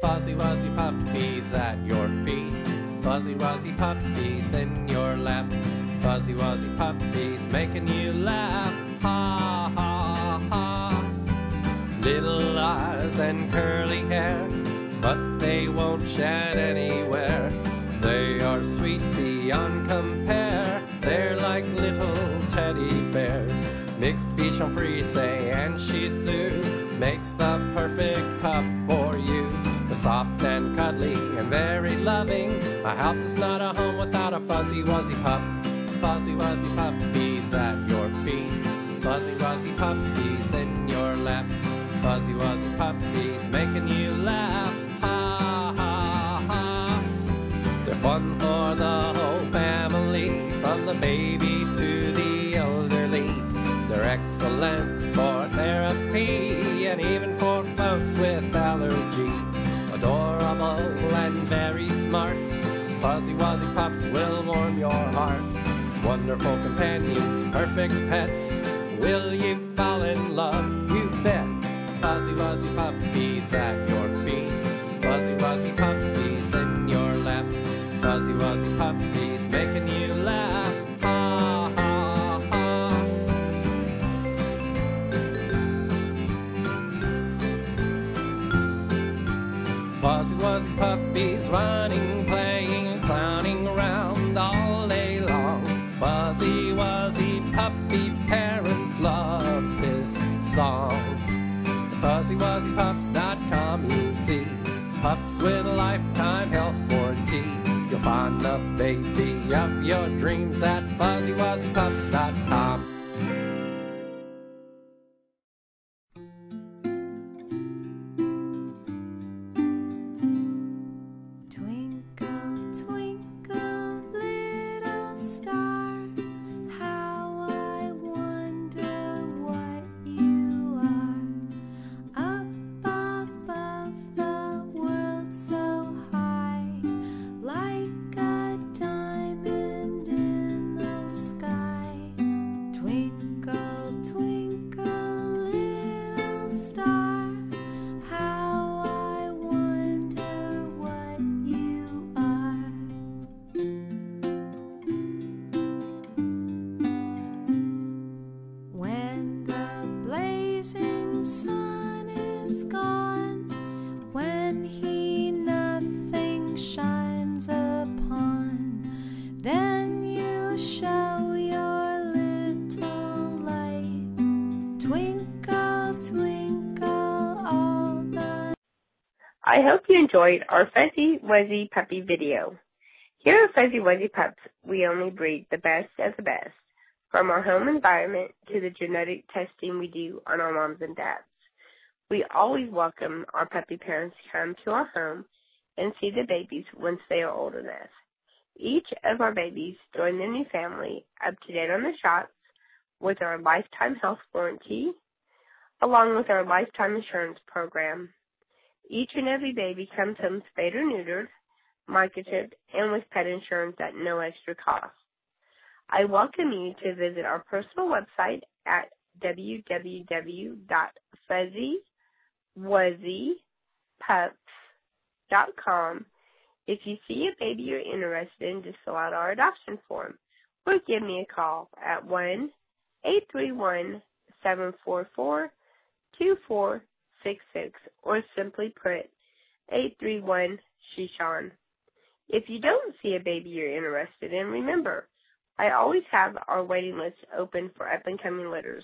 Fuzzy wuzzy puppies at your feet. Fuzzy wuzzy puppies in your lap. Fuzzy wuzzy puppies making you laugh. Ha ha ha. Little eyes and curly hair, but they won't shed anywhere. They are sweet beyond compare. They're like little teddy bears. Mixed Bichon Frise and Shih Tzu makes the perfect pup for you. They're soft and cuddly and very loving. A house is not a home without a fuzzy wuzzy pup. Fuzzy wuzzy puppies at your feet. Fuzzy wuzzy puppies in your lap. Fuzzy wuzzy puppies making you laugh. Ha ha ha. They're fun for the whole family, from the baby to the elderly. They're excellent for therapy and even for folks with allergies. Adorable and very smart, fuzzy wuzzy pups will warm your heart. Wonderful companions, perfect pets. Will you fall in love? You bet. Fuzzy wuzzy puppies at your feet. Fuzzy wuzzy puppies in your lap. Fuzzy wuzzy puppies making you laugh. Ha ha ha. Fuzzy wuzzy puppies running, playing, clowning around all day long. Fuzzy wuzzy puppy parents love this song. FuzzyWuzzyPups.com, you see pups with a lifetime health warranty. You'll find the baby of your dreams at FuzzyWuzzyPups.com. I hope you enjoyed our Fuzzy Wuzzy Puppy video. Here at Fuzzy Wuzzy Pups, we only breed the best of the best, from our home environment to the genetic testing we do on our moms and dads. We always welcome our puppy parents to come to our home and see the babies once they are old enough. Each of our babies join the new family up to date on the shots with our lifetime health warranty, along with our lifetime insurance program. Each and every baby comes home spayed or neutered, microchipped, and with pet insurance at no extra cost. I welcome you to visit our personal website at www.fuzzywuzzypups.com. If you see a baby you're interested in, just fill out our adoption form or give me a call at 1-831-744-2466 or simply put 831 Shishan. If you don't see a baby you're interested in, remember, I always have our waiting list open for up-and-coming litters.